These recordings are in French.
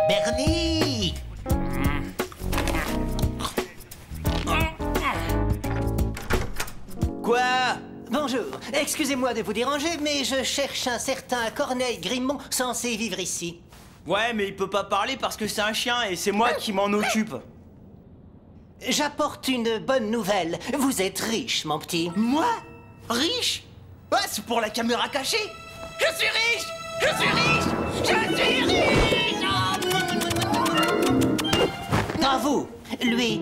Bernie! Quoi? Bonjour, excusez-moi de vous déranger, mais je cherche un certain Corneille Grimmont censé vivre ici. Ouais, mais il peut pas parler parce que c'est un chien et c'est moi qui m'en occupe. J'apporte une bonne nouvelle. Vous êtes riche, mon petit. Moi? Riche? Ouais, c'est pour la caméra cachée. Je suis riche! Je suis riche! Je suis riche! Pas vous, lui.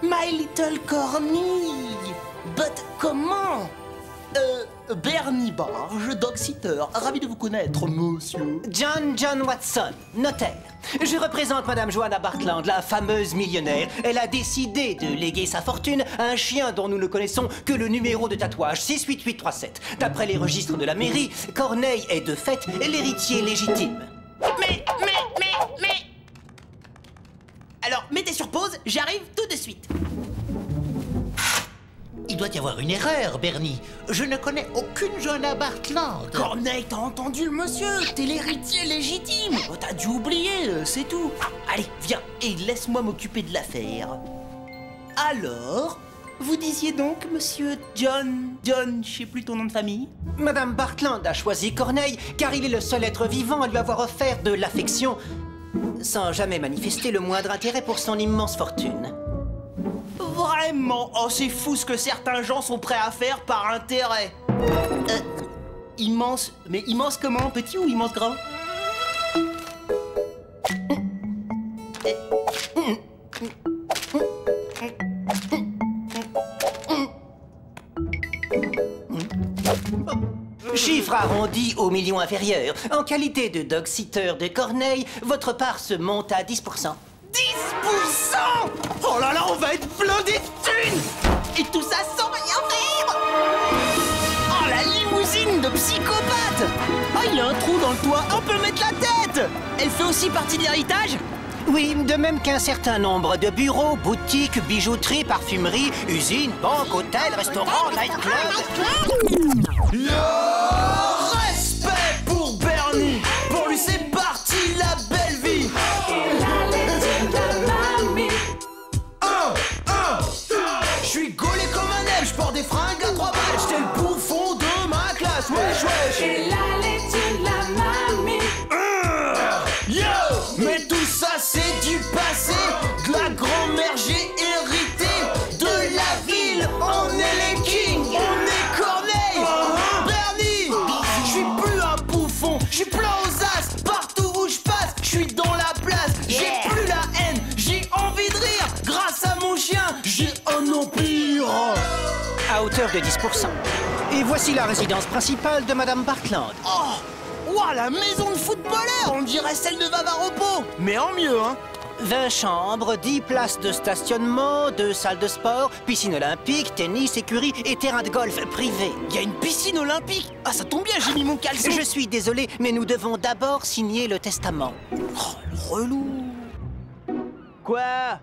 My little Cornille! But comment? Bernie Barge, dog-sitter. Ravi de vous connaître, monsieur. John Watson, notaire. Je représente Madame Joanna Bartland, la fameuse millionnaire. Elle a décidé de léguer sa fortune à un chien dont nous ne connaissons que le numéro de tatouage 68837. D'après les registres de la mairie, Corneille est de fait l'héritier légitime. Mais... Alors, mettez sur pause, j'arrive tout de suite. Il doit y avoir une erreur, Bernie. Je ne connais aucune Joanna Bartland. Corneille, t'as entendu le monsieur? T'es l'héritier légitime. Oh, t'as dû oublier, c'est tout. Allez, viens, et laisse-moi m'occuper de l'affaire. Alors, vous disiez donc, monsieur John, je sais plus ton nom de famille? Madame Bartland a choisi Corneille car il est le seul être vivant à lui avoir offert de l'affection, sans jamais manifester le moindre intérêt pour son immense fortune. Vraiment? Oh, c'est fou ce que certains gens sont prêts à faire par intérêt. Immense... Mais immense comment? Petit ou immense grand? Chiffre arrondi au million inférieur. En qualité de dog-sitter de Corneille, votre part se monte à 10%. 10%? Oh là là, on va être blindés de thunes! Et tout ça sans rien faire! Oh, la limousine de psychopathe! Oh, il y a un trou dans le toit, on peut mettre la tête! Elle fait aussi partie de l'héritage? Oui, de même qu'un certain nombre de bureaux, boutiques, bijouteries, parfumeries, usines, banques, hôtels, restaurants, nightclubs. Le respect pour Bernie! Pour lui, c'est parti la belle vie! Je suis gaulé comme un elfe, je porte des fringues à 3 balles, j'étais le bouffon de ma classe, wesh wesh! Et la laitue de la mamie. Yo! Mais tout ça c'est du passé, de la grand-mère j'ai hérité, de la ville, on est les kings, on est Corneille! Bernie! Je suis plus un bouffon, je suis plein aux as, partout où je passe, je suis dans la place, j'ai plus la haine, j'ai envie de rire, grâce à mon chien, j'ai un empire! À hauteur de 10%. Et voici la résidence principale de Madame Bartland. Oh! Ouah, la maison de footballeur, on dirait celle de Vavaropo, mais en mieux, hein! 20 chambres, 10 places de stationnement, 2 salles de sport, piscine olympique, tennis, écurie et terrain de golf privé. Il y a une piscine olympique! Ah, ça tombe bien, j'ai mis mon caleçon! Je suis désolé, mais nous devons d'abord signer le testament. Oh, le relou! Quoi?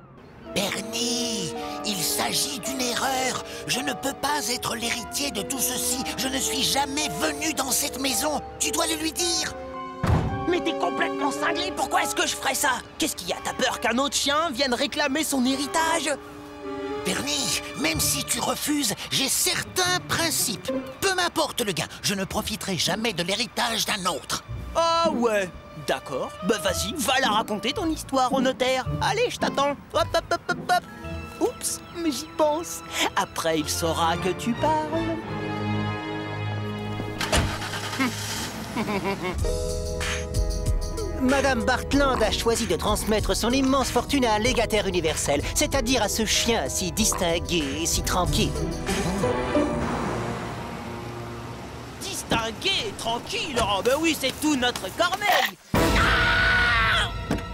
Bernie, il s'agit d'une erreur. Je ne peux pas être l'héritier de tout ceci. Je ne suis jamais venu dans cette maison. Tu dois le lui dire. Mais t'es complètement cinglé, pourquoi est-ce que je ferais ça? Qu'est-ce qu'il y a? T'as peur qu'un autre chien vienne réclamer son héritage? Bernie, même si tu refuses, j'ai certains principes. Peu m'importe le gain, je ne profiterai jamais de l'héritage d'un autre. Ah ouais, d'accord. Bah vas-y, va la raconter ton histoire au notaire. Allez, je t'attends. Hop, hop, hop, hop, hop. Oups, mais j'y pense. Après, il saura que tu parles. Madame Bartland a choisi de transmettre son immense fortune à un légataire universel, c'est-à-dire à ce chien si distingué et si tranquille. Distingué et tranquille. Oh ben oui, c'est tout notre Corneille.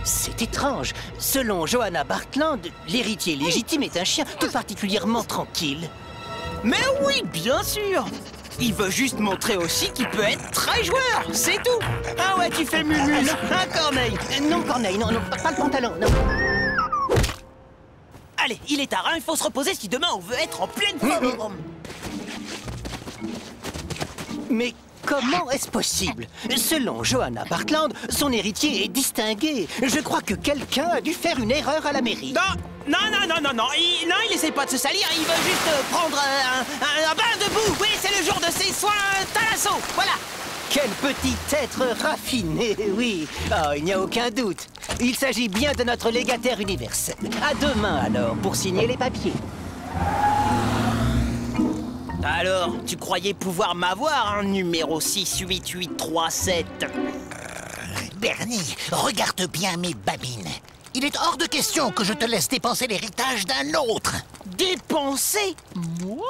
C'est étrange. Selon Joanna Bartland, l'héritier légitime est un chien tout particulièrement tranquille. Mais oui, bien sûr. Il veut juste montrer aussi qu'il peut être très joueur, c'est tout. Ah ouais, tu fais mumus, hein, Corneille? Non, Corneille, non, pas le pantalon, non. Allez, il est tard, hein, il faut se reposer si demain on veut être en pleine forme. Mais Comment est-ce possible? Selon Johanna Bartland, son héritier est distingué. Je crois que quelqu'un a dû faire une erreur à la mairie. Non, il essaye pas de se salir, il veut juste prendre un bain de boue. Oui, c'est le jour de ses soins Thalasso, voilà. Quel petit être raffiné, oui. Oh, il n'y a aucun doute. Il s'agit bien de notre légataire universel. À demain, alors, pour signer les papiers. Alors, tu croyais pouvoir m'avoir, hein, numéro 68837? Bernie, regarde bien mes babines. Il est hors de question que je te laisse dépenser l'héritage d'un autre. Dépenser? Moi?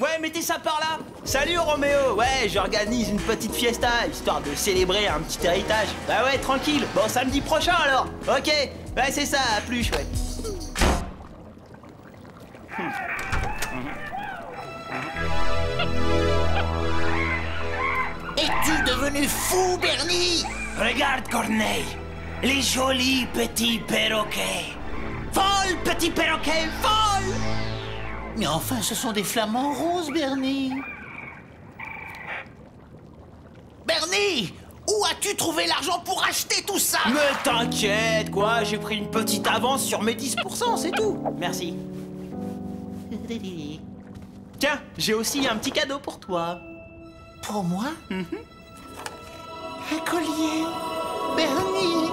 Ouais, mettez ça par là. Salut Roméo. Ouais, j'organise une petite fiesta, histoire de célébrer un petit héritage. Bah ouais, tranquille. Bon, samedi prochain alors. Ok. Ouais, c'est ça, à plus, chouette. Es-tu devenu fou, Bernie? Regarde, Corneille. Les jolis petits perroquets. Vol, petit perroquet, vol! Mais enfin, ce sont des flamants roses, Bernie. Bernie! Où as-tu trouvé l'argent pour acheter tout ça? Mais t'inquiète, quoi, j'ai pris une petite avance sur mes 10%, c'est tout. Merci. Tiens, j'ai aussi un petit cadeau pour toi. Pour moi? Un collier. Bernie,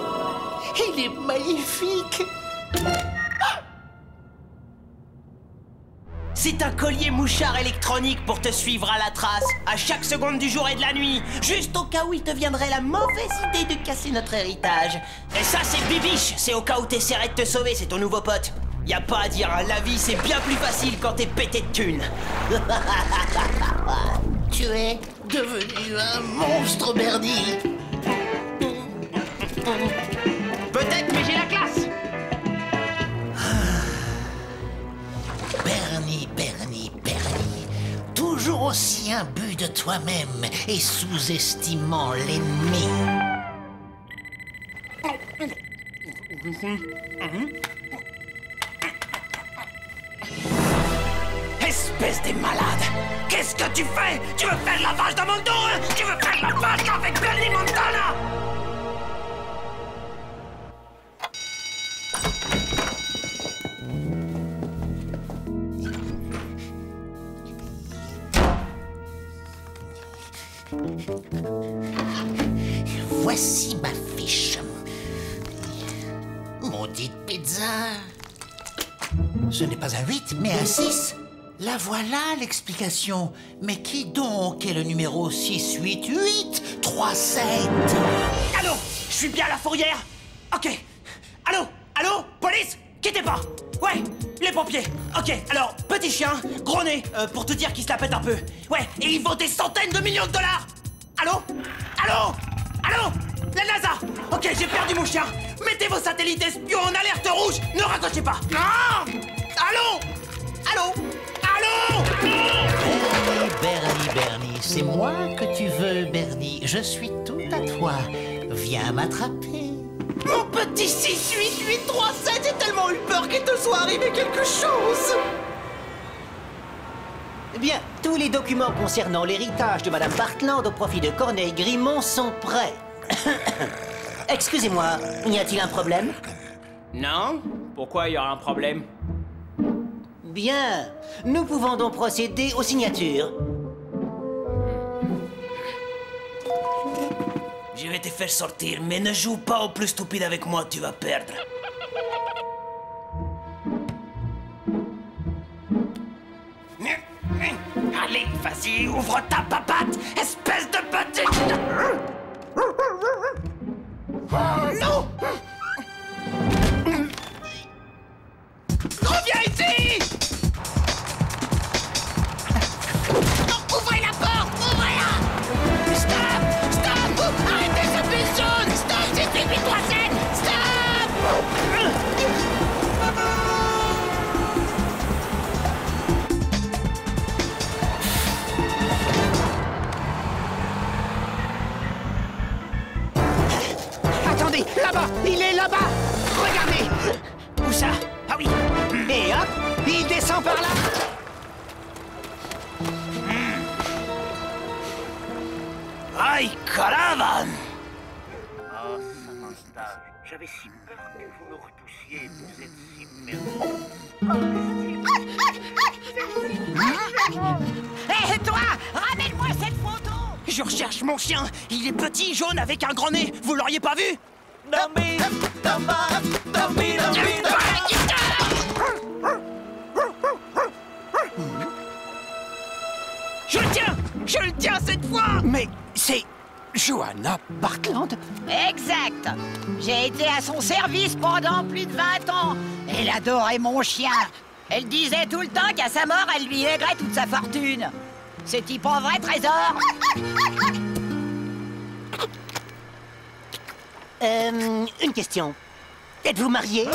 il est magnifique. C'est un collier mouchard électronique pour te suivre à la trace, à chaque seconde du jour et de la nuit, juste au cas où il te viendrait la mauvaise idée de casser notre héritage. Et ça, c'est Bibiche, c'est au cas où t'essaierais de te sauver, c'est ton nouveau pote. Y a pas à dire, hein, la vie, c'est bien plus facile quand t'es pété de thunes. Tu es devenu un monstre, Bernie. Peut-être, mais j'ai la classe. Bernie, toujours aussi imbu de toi-même et sous-estimant l'ennemi. Espèce de malade! Qu'est-ce que tu fais? Tu veux faire la vache dans mon dos, hein? Tu veux faire la vache avec Bernie Montana? Voici ma fiche. Maudite pizza. Ce n'est pas un 8, mais un 6. La voilà l'explication. Mais qui donc est le numéro 68837? Allô? Je suis bien à la fourrière? Ok. Allô? Police? Quittez pas! Ouais, les pompiers. Ok, alors, petit chien, gros nez, pour te dire qu'il se la pète un peu. Ouais, et il vaut des centaines de millions de dollars! Allô? La NASA! Ok, j'ai perdu mon chien. Mettez vos satellites espions en alerte rouge. Ne raccrochez pas. Non! Allô? Bernie, c'est moi que tu veux, Bernie. Je suis tout à toi. Viens m'attraper. Mon petit 68837, j'ai tellement eu peur qu'il te soit arrivé quelque chose. Bien, tous les documents concernant l'héritage de Madame Bartland au profit de Corneille Grimont sont prêts. Excusez-moi, y a-t-il un problème? Non? Pourquoi il y aura un problème? Bien, nous pouvons donc procéder aux signatures. Je vais te faire sortir, mais ne joue pas au plus stupide avec moi, tu vas perdre. Allez, vas-y, ouvre ta papate, espèce de petite... Non! Reviens ici! Non, ouvrez la porte! Ouvrez-la! Stop! Arrêtez ce bus jaune! Stop! 68837! Stop! Attendez, là-bas! Il est là-bas! Regardez! Où ça? Ah oui! Et hop, il descend par là. Aïe, caramba! Oh, Samantha, j'avais si peur que vous me repoussiez. Vous êtes si merveilleuse. Hé, toi, ramène-moi cette photo! Je recherche mon chien. Il est petit, jaune, avec un grand nez. Vous l'auriez pas vu? Je le tiens! Je le tiens cette fois! Mais c'est Johanna Bartland? Exact! J'ai été à son service pendant plus de 20 ans. Elle adorait mon chien. Elle disait tout le temps qu'à sa mort, elle lui lèguerait toute sa fortune. C'est-il pas vrai, trésor? Une question. Êtes-vous marié?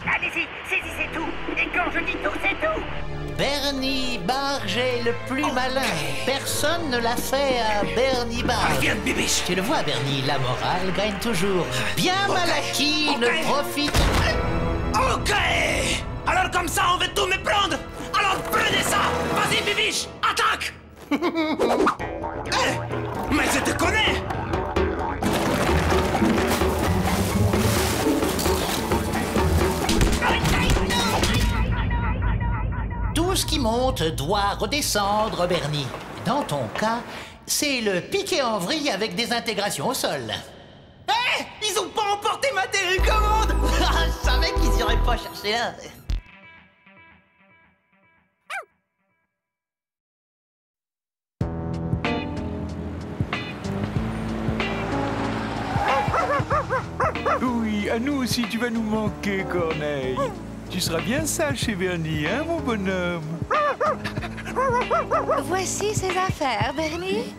Allez-y, saisissez tout. Et quand je dis tout, c'est tout. Bernie Barge est le plus malin. Personne ne l'a fait à Bernie Barge. Viens, Bibiche. Tu le vois, Bernie, la morale gagne toujours. Bien mal acquis ne profite. Ok! Alors comme ça, on va tout me prendre! Alors prenez ça! Vas-y, Bibiche! Attaque! Mais je te connais! Tout ce qui monte doit redescendre, Bernie. Dans ton cas, c'est le piqué en vrille avec des intégrations au sol. Hé! Ils ont pas emporté ma télécommande! Je savais qu'ils iraient pas chercher là. Oui, à nous aussi, tu vas nous manquer, Corneille. Tu seras bien sage chez Bernie, hein, mon bonhomme? Voici ses affaires, Bernie.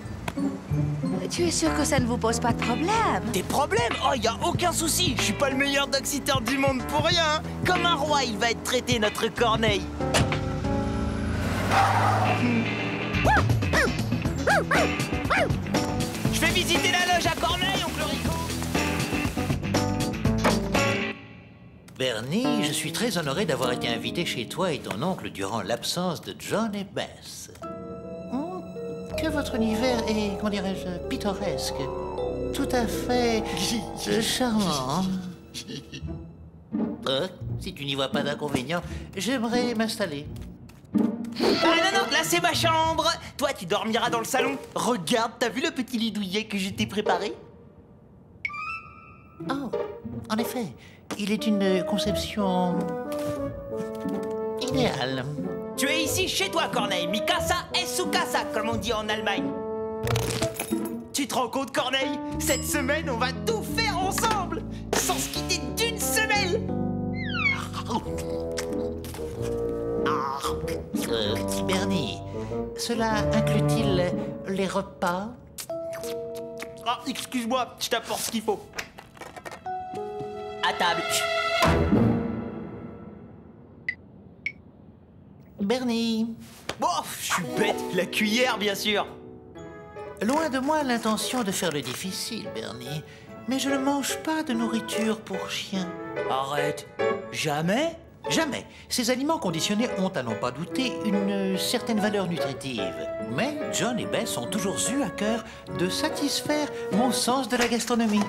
Tu es sûr que ça ne vous pose pas de problème? Des problèmes? Oh, y a aucun souci. Je suis pas le meilleur daxiteur du monde pour rien. Comme un roi, il va être traité, notre Corneille. Je vais visiter la loge à Corneille, oncle Rico. Bernie, je suis très honoré d'avoir été invité chez toi et ton oncle durant l'absence de John et Bess. Que votre univers est, comment dirais-je, pittoresque. Tout à fait charmant. Si tu n'y vois pas d'inconvénient, j'aimerais m'installer. Ah non, là c'est ma chambre. Toi, tu dormiras dans le salon. Regarde, t'as vu le petit lit douillet que je t'ai préparé? Oh, en effet, il est une conception idéale. Tu es ici chez toi, Corneille. Mi casa es su casa, comme on dit en Allemagne. Tu te rends compte, Corneille? Cette semaine, on va tout faire ensemble, sans se quitter d'une semelle. Bernie, cela inclut-il les repas? Ah, excuse-moi, je t'apporte ce qu'il faut. À table. Bernie, Bon, je suis bête. La cuillère, bien sûr. loin de moi l'intention de faire le difficile, Bernie, mais je ne mange pas de nourriture pour chien. Arrête. Jamais? Jamais. Ces aliments conditionnés ont, à n'en pas douter, une certaine valeur nutritive. Mais John et Bess ont toujours eu à cœur de satisfaire mon sens de la gastronomie.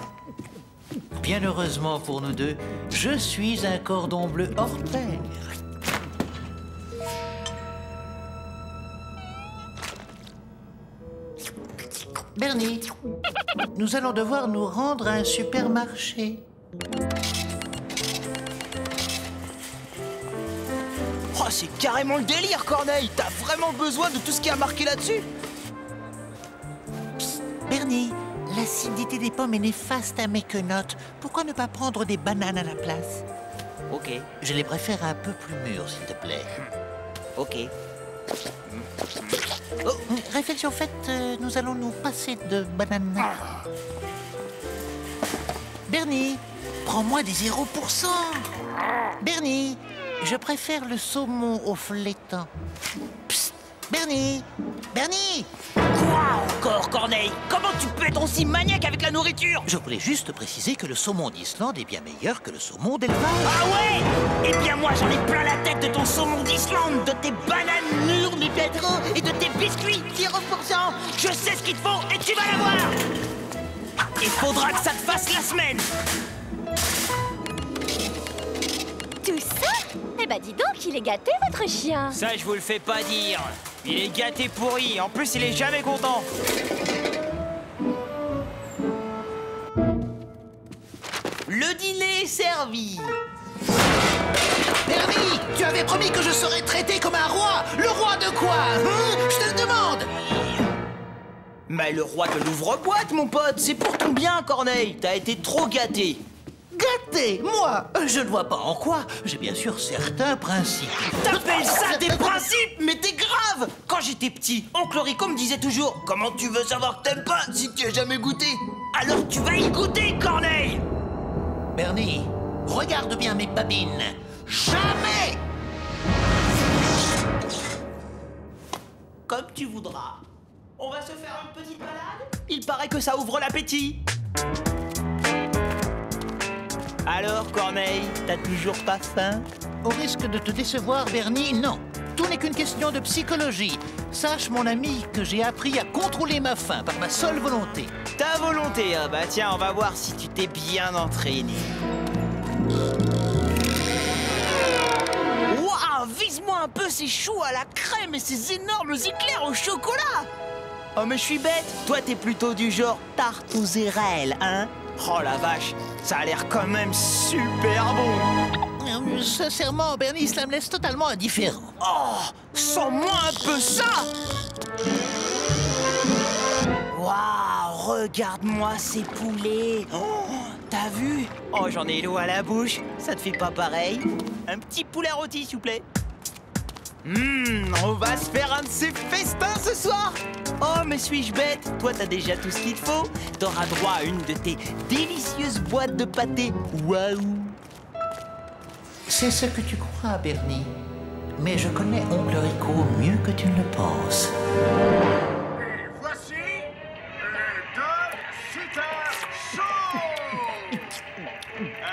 Bien heureusement pour nous deux, je suis un cordon bleu hors pair. Bernie, nous allons devoir nous rendre à un supermarché. Oh, c'est carrément le délire, Corneille. T'as vraiment besoin de tout ce qui a marqué là-dessus? Bernie, l'acidité des pommes est néfaste à mes quenottes. Pourquoi ne pas prendre des bananes à la place? Ok, Je les préfère un peu plus mûres, s'il te plaît. ok. Oh, réflexion faite, nous allons nous passer de bananes. Bernie, prends-moi des 0%. Bernie, je préfère le saumon au flétan. Psst, Bernie! Bernie! Quoi encore, Corneille? Comment tu peux être aussi maniaque avec la nourriture? Je voulais juste préciser que le saumon d'Islande est bien meilleur que le saumon d'élevage. Ah ouais? Eh bien moi j'en ai plein la tête de ton saumon d'Islande, de tes bananes mûres, mes pétros, et de tes biscuits 0%. Je sais ce qu'il te faut et tu vas l'avoir. Il faudra que ça te fasse la semaine. Tout ça? Eh ben dis donc, il est gâté votre chien. Ça je vous le fais pas dire. Il est gâté pourri, en plus il est jamais content. Le dîner est servi. Bernie, tu avais promis que je serais traité comme un roi. Le roi de quoi, hein? Je te le demande. Mais le roi de l'ouvre-boîte, mon pote, c'est pour ton bien, Corneille. T'as été trop gâté. Gâté, moi? Je ne vois pas en quoi. J'ai bien sûr certains principes. T'appelles ça des principes? Mais t'es grave! Quand j'étais petit, oncle Rico me disait toujours: comment tu veux savoir que t'aimes pas si tu as jamais goûté? Alors tu vas y goûter, Corneille! Bernie, regarde bien mes babines. Jamais. Comme tu voudras. On va se faire une petite balade? Il paraît que ça ouvre l'appétit. Alors, Corneille, t'as toujours pas faim? Au risque de te décevoir, Bernie, non. Tout n'est qu'une question de psychologie. Sache, mon ami, que j'ai appris à contrôler ma faim par ma seule volonté. Ta volonté, hein? Bah tiens, on va voir si tu t'es bien entraîné. Waouh, vise-moi un peu ces choux à la crème et ces énormes éclairs au chocolat! Oh mais je suis bête, toi t'es plutôt du genre tarte aux érelles, hein? Oh la vache, ça a l'air quand même super bon! Sincèrement, Bernie, cela me laisse totalement indifférent. Oh, sens-moi un peu ça! Waouh, regarde-moi ces poulets! Oh, t'as vu? Oh, j'en ai l'eau à la bouche, ça te fait pas pareil? Un petit poulet rôti, s'il vous plaît. On va se faire un de ces festins ce soir! Oh, mais suis-je bête? Toi, t'as déjà tout ce qu'il te faut. T'auras droit à une de tes délicieuses boîtes de pâté. Waouh! C'est ce que tu crois, Bernie. Mais je connais oncle Rico mieux que tu ne le penses. Et voici les deux super chauds.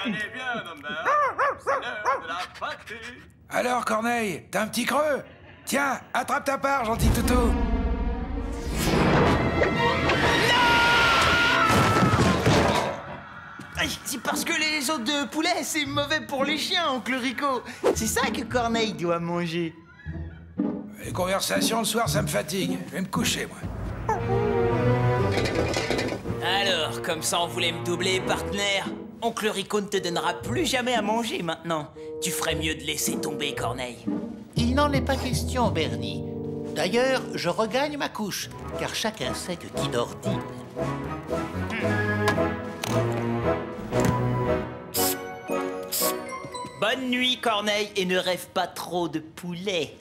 Allez, bien, Number. C'est l'heure de la pâtée. Alors, Corneille, t'as un petit creux? Tiens, attrape ta part, gentil toutou. C'est parce que les os de poulet, c'est mauvais pour les chiens, oncle Rico. C'est ça que Corneille doit manger. Les conversations le soir, ça me fatigue. Je vais me coucher, moi. Alors, comme ça on voulait me doubler, partenaire. Oncle Rico ne te donnera plus jamais à manger maintenant. Tu ferais mieux de laisser tomber, Corneille. Il n'en est pas question, Bernie. D'ailleurs, je regagne ma couche, car chacun sait que qui dort dit. Bonne nuit, Corneille, et ne rêve pas trop de poulet.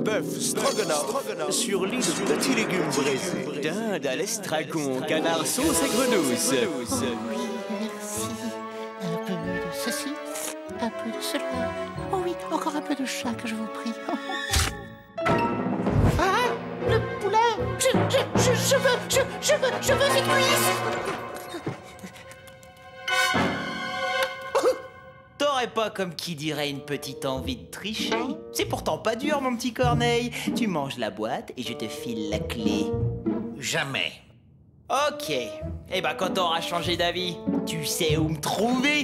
Bœuf stroganoff sur lit de petits légumes braisés, dinde à l'estragon, canard sauce et grenousse. Merci. Un peu de ceci, un peu de cela. Oh oui, encore un peu de chat, que je vous prie. Ah, le poulet! Je veux cette cuisse! T'aurais pas, comme qui dirait, une petite envie de tricher? C'est pourtant pas dur, mon petit Corneille. Tu manges la boîte et je te file la clé. Jamais. Ok. Eh ben, quand t'auras changé d'avis, tu sais où me trouver.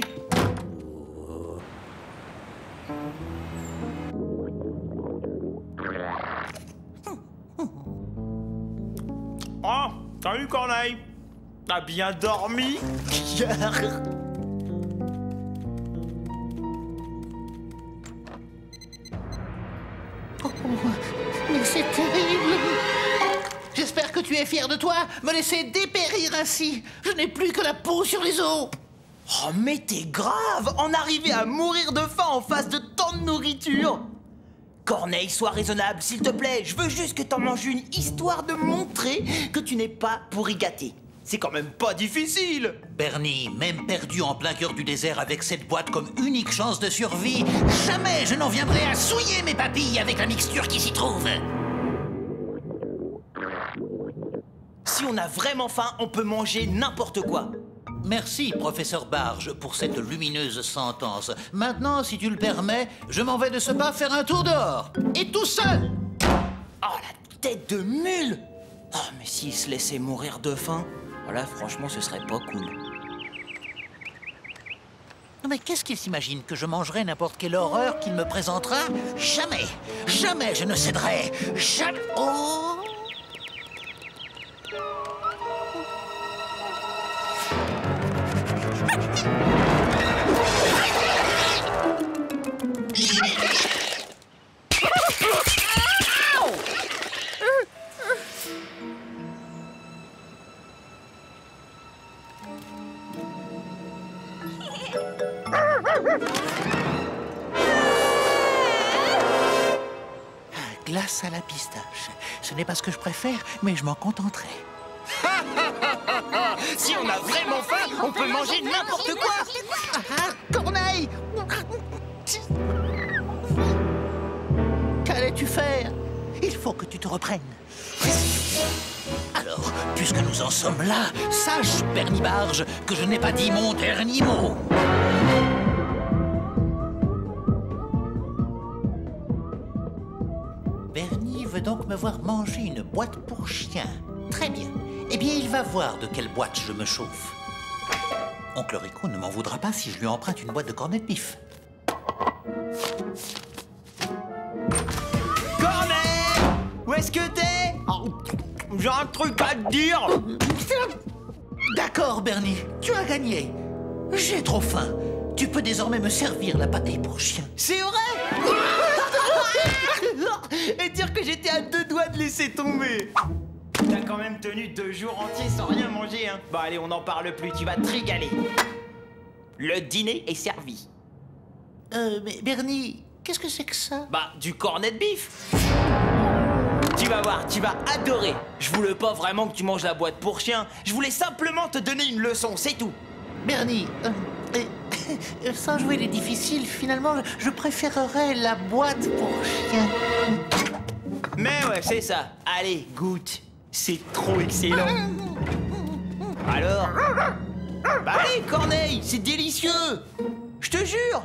Oh, salut Corneille. T'as bien dormi? Oh, mais c'est terrible! J'espère que tu es fier de toi, me laisser dépérir ainsi. Je n'ai plus que la peau sur les os. Oh, mais t'es grave! En arriver à mourir de faim en face de tant de nourriture! Corneille, sois raisonnable, s'il te plaît. Je veux juste que t'en manges une, histoire de montrer que tu n'es pas pourri gâté. C'est quand même pas difficile. Bernie, même perdu en plein cœur du désert avec cette boîte comme unique chance de survie, jamais je n'en viendrai à souiller mes papilles avec la mixture qui s'y trouve. Si on a vraiment faim, on peut manger n'importe quoi. Merci, professeur Barge, pour cette lumineuse sentence. Maintenant, si tu le permets, je m'en vais de ce pas faire un tour dehors. Et tout seul. Oh, la tête de mule. Oh, mais s'il se laissait mourir de faim, voilà, franchement, ce serait pas cool. Non mais qu'est-ce qu'il s'imagine? Que je mangerai n'importe quelle horreur qu'il me présentera? Jamais, jamais je ne céderai. Jamais. Oh! Glace à la pistache. Ce n'est pas ce que je préfère, mais je m'en contenterai. Si on a vraiment faim, on peut manger n'importe quoi. Corneille! Qu'allais-tu faire? Il faut que tu te reprennes. Alors, puisque nous en sommes là, sache, Bernie Barge, que je n'ai pas dit mon dernier mot. Bernie veut donc me voir manger une boîte pour chien. Très bien. Eh bien, il va voir de quelle boîte je me chauffe. Oncle Rico ne m'en voudra pas si je lui emprunte une boîte de cornets de bif. Corneille! Où est-ce que t'es? J'ai un truc à te dire. D'accord, Bernie, tu as gagné. J'ai trop faim. Tu peux désormais me servir la pâtée pour chien. C'est vrai? Et dire que j'étais à 2 doigts de laisser tomber. T'as quand même tenu 2 jours entiers sans rien manger, hein. Bah allez, on n'en parle plus, tu vas te régaler. Le dîner est servi. Mais Bernie, qu'est-ce que c'est que ça? Bah, du cornet de bif. Tu vas voir, tu vas adorer. Je voulais pas vraiment que tu manges la boîte pour chien. Je voulais simplement te donner une leçon, c'est tout. Bernie, sans jouer les difficiles, finalement, je préférerais la boîte pour chien. Mais ouais, c'est ça. Allez, goûte. C'est trop excellent. Alors? Bah allez, Corneille, c'est délicieux. Je te jure.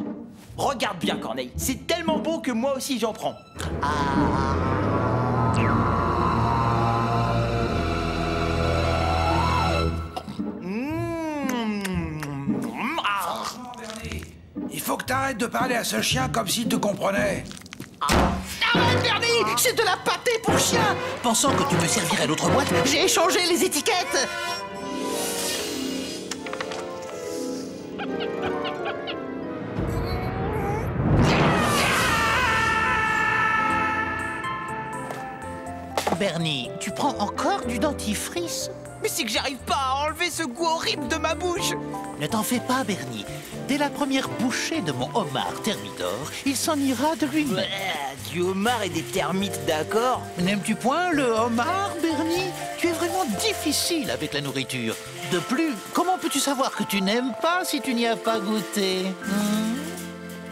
Regarde bien, Corneille. C'est tellement bon que moi aussi j'en prends. Il faut que t'arrêtes de parler à ce chien comme s'il te comprenait. Arrête, Bernie! C'est de la pâtée pour chien! Pensant que tu me servirais l'autre boîte, j'ai échangé les étiquettes! Bernie, tu prends encore du dentifrice? Mais c'est que j'arrive pas à enlever ce goût horrible de ma bouche. Ne t'en fais pas, Bernie. Dès la première bouchée de mon homard thermidor, il s'en ira de lui-même. Du homard et des termites, d'accord? N'aimes-tu point le homard, Bernie? Tu es vraiment difficile avec la nourriture. De plus, comment peux-tu savoir que tu n'aimes pas si tu n'y as pas goûté?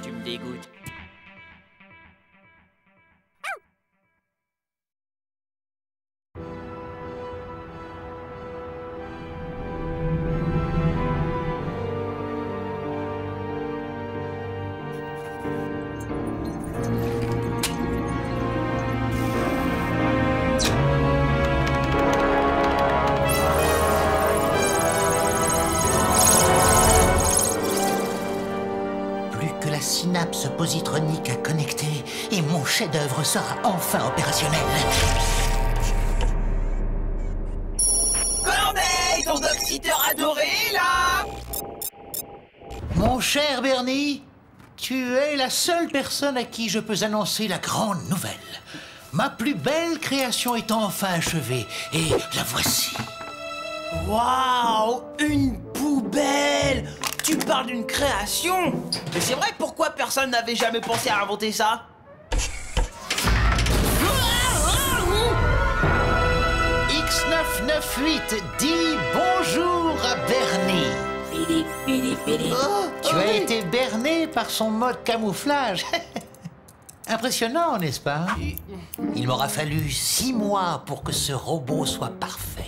Tu me dégoûtes. Synapse positronique à connecter et mon chef-d'œuvre sera enfin opérationnel. Corneille, ton doxiteur adoré, là! Mon cher Bernie, tu es la seule personne à qui je peux annoncer la grande nouvelle. Ma plus belle création est enfin achevée et la voici. Waouh! Une poubelle! Tu parles d'une création? Mais c'est vrai, pourquoi personne n'avait jamais pensé à inventer ça? X998 dit bonjour à Bernie. Oh, tu as été berné par son mode camouflage. Impressionnant, n'est-ce pas? Il m'aura fallu 6 mois pour que ce robot soit parfait.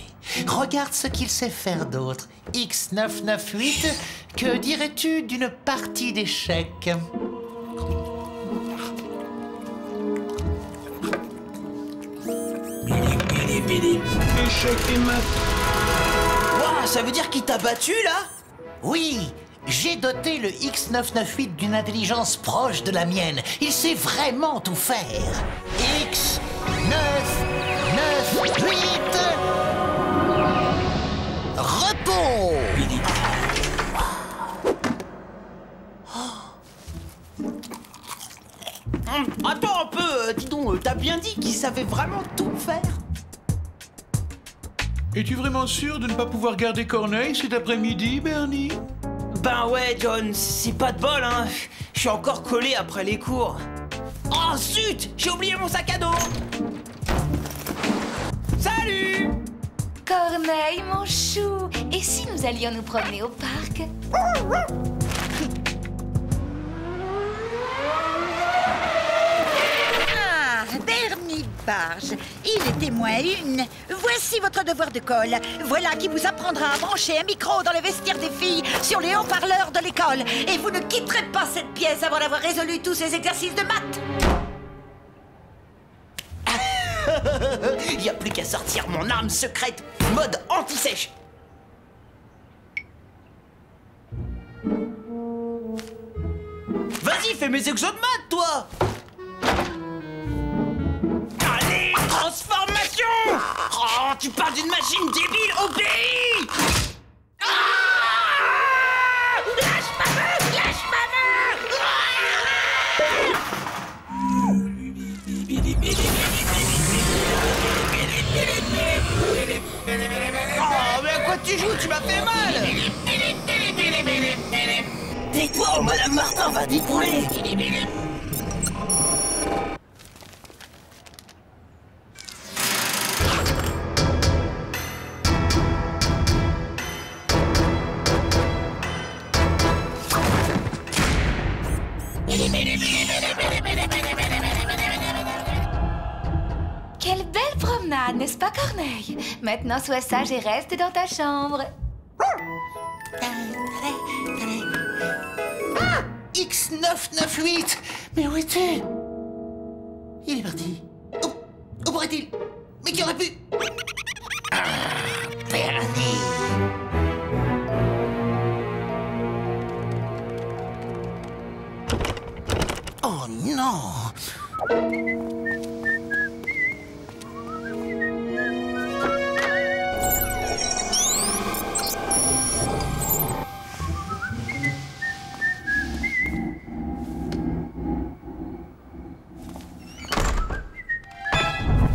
Regarde ce qu'il sait faire d'autre. X998, que dirais-tu d'une partie d'échecs? Échec et mat. Waouh, ça veut dire qu'il t'a battu, là? Oui, j'ai doté le X998 d'une intelligence proche de la mienne. Il sait vraiment tout faire. X998 repos. Attends un peu, dis donc, t'as bien dit qu'il savait vraiment tout faire? Es-tu vraiment sûr de ne pas pouvoir garder Corneille cet après-midi, Bernie? Ben ouais, John, c'est pas de bol, hein. Je suis encore collé après les cours. Oh zut, j'ai oublié mon sac à dos. Salut! Corneille, mon chou, et si nous allions nous promener au parc? Ah, Bernie Barge, il était moins une. Voici votre devoir de colle. Voilà qui vous apprendra à brancher un micro dans le vestiaire des filles sur les haut-parleurs de l'école. Et vous ne quitterez pas cette pièce avant d'avoir résolu tous ces exercices de maths. Il n'y a plus qu'à sortir mon arme secrète, mode anti-sèche. Vas-y, fais mes exos de maths, toi. Allez, transformation. Oh, tu parles d'une machine débile, obéis. Lâche ma main, lâche ma oh, mais à quoi tu joues? Tu m'as fait mal. Tais-toi ou Madame Martin va t'épouler. Quelle belle promenade, n'est-ce pas, Corneille? Maintenant, sois sage et reste dans ta chambre. Ah, X998. Mais où es-tu? Il est parti. Où pourrait-il? Mais qui aurait pu? Ah, Bernie. Oh non!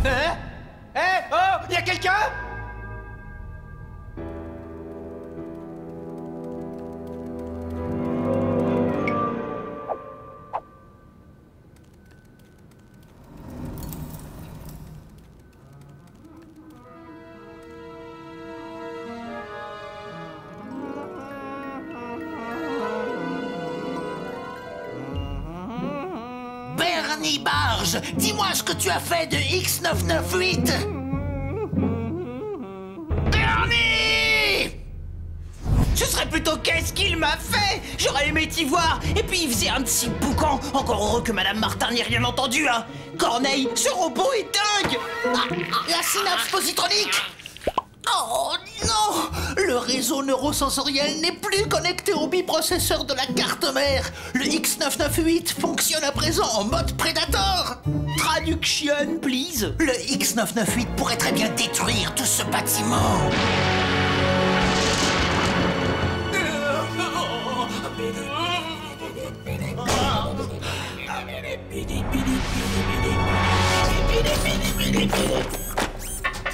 Hein? Eh, oh, y a quelqu'un? Bernie Barge, dis-moi ce que tu as fait de X998. Bernie! Ce serait plutôt qu'est-ce qu'il m'a fait? J'aurais aimé t'y voir. Et puis il faisait un petit boucan. Encore heureux que Madame Martin n'ait rien entendu, hein. Corneille, ce robot est dingue. La synapse positronique. Oh non! Le réseau neurosensoriel n'est plus connecté au biprocesseur de la carte mère. Le X998 fonctionne à présent en mode Predator. Traduction, please. Le X998 pourrait très bien détruire tout ce bâtiment.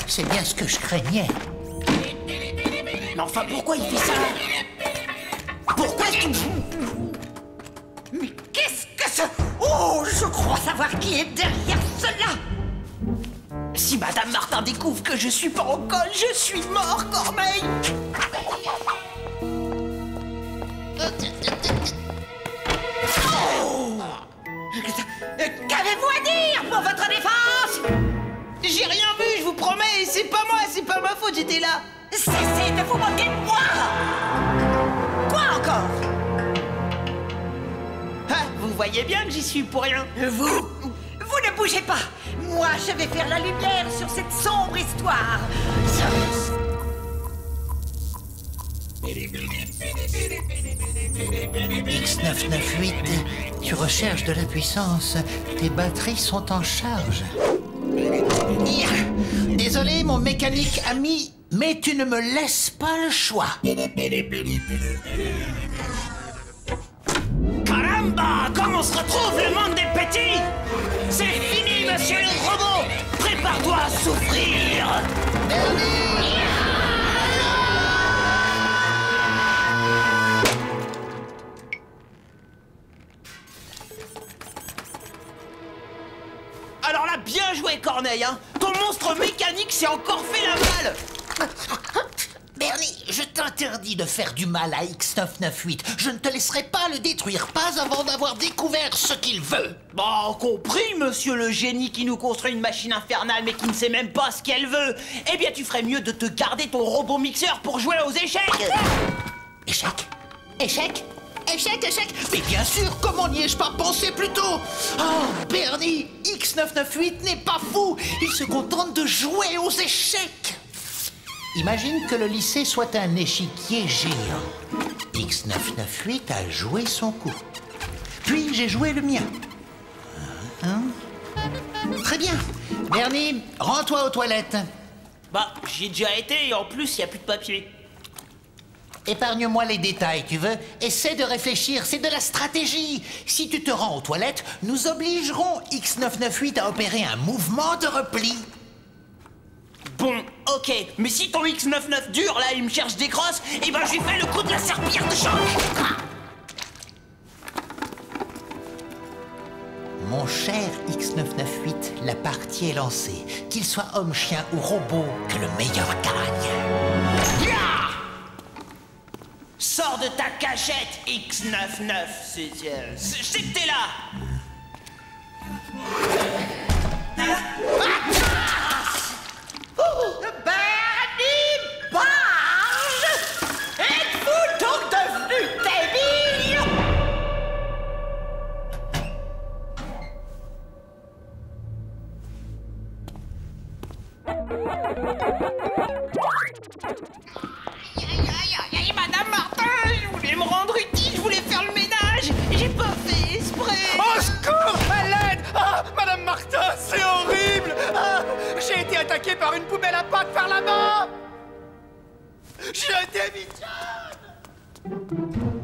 C'est bien ce que je craignais. Mais enfin, pourquoi il fait ça? Pourquoi est-ce qu'il... Mais qu'est-ce que ce... Oh, je crois savoir qui est derrière cela. Si Madame Martin découvre que je suis pas en colle, je suis mort, Corneille. Qu'avez-vous à dire pour votre défense? J'ai rien vu, je vous promets, c'est pas moi, c'est pas ma faute, j'étais là. Cessez de vous moquer de moi! Quoi encore? Ah, vous voyez bien que j'y suis pour rien. Vous ne bougez pas. Moi, je vais faire la lumière sur cette sombre histoire. X998, tu recherches de la puissance. Tes batteries sont en charge. Désolé, mon mécanique ami, mais tu ne me laisses pas le choix. Caramba, comme on se retrouve le monde des petits! C'est fini, monsieur le robot! Prépare-toi à souffrir! Alors là, bien joué, Corneille, hein! Ton monstre mécanique s'est encore fait la malle! Bernie, je t'interdis de faire du mal à X998. Je ne te laisserai pas le détruire, pas avant d'avoir découvert ce qu'il veut. Bon, compris, monsieur le génie qui nous construit une machine infernale mais qui ne sait même pas ce qu'elle veut. Eh bien, tu ferais mieux de te garder ton robot mixeur pour jouer aux échecs. Échec? Échec? Échec, échec? Mais bien sûr, comment n'y ai-je pas pensé plus tôt? Oh, Bernie, X998 n'est pas fou. Il se contente de jouer aux échecs. Imagine que le lycée soit un échiquier géant. X998 a joué son coup. Puis j'ai joué le mien. Très bien. Bernie, rends-toi aux toilettes. Bah, j'y ai déjà été et en plus, il n'y a plus de papier. Épargne-moi les détails, tu veux? Essaie de réfléchir, c'est de la stratégie. Si tu te rends aux toilettes, nous obligerons X998 à opérer un mouvement de repli. Bon, ok, mais si ton X99 dure, là, il me cherche des crosses, eh ben je lui fais le coup de la serpillière de choc. Mon cher X998, la partie est lancée. Qu'il soit homme, chien ou robot, que le meilleur gagne. Yeah! Sors de ta cachette, X99. Je sais que t'es là. Bernie Barge! Êtes-vous donc devenu débile? Aïe, Madame Martin, je voulais me rendre utile, je voulais faire le ménage. J'ai pas fait exprès. Au secours! À l'aide! Ah, Madame Martin, c'est horrible! Ah, j'ai été attaqué par une poubelle à pâtes par la main! Je démissionne!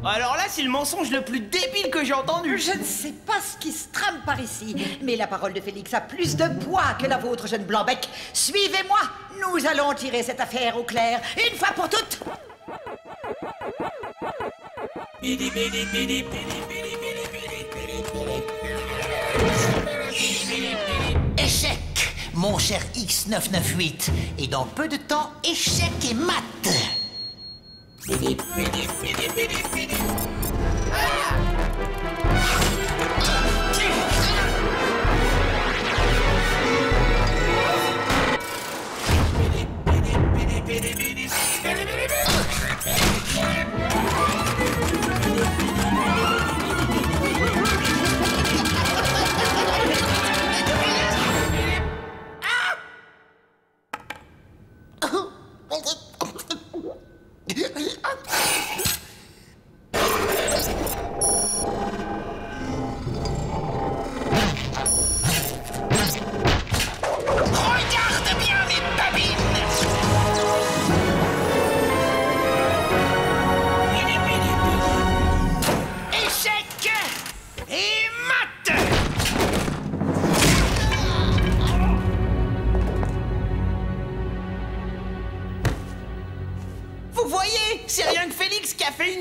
Alors là, c'est le mensonge le plus débile que j'ai entendu. Je ne sais pas ce qui se trame par ici, mais la parole de Félix a plus de poids que la vôtre, jeune Blanc-Bec. Suivez-moi, nous allons tirer cette affaire au clair, une fois pour toutes. Échec, mon cher X998. Et dans peu de temps, échec et mat.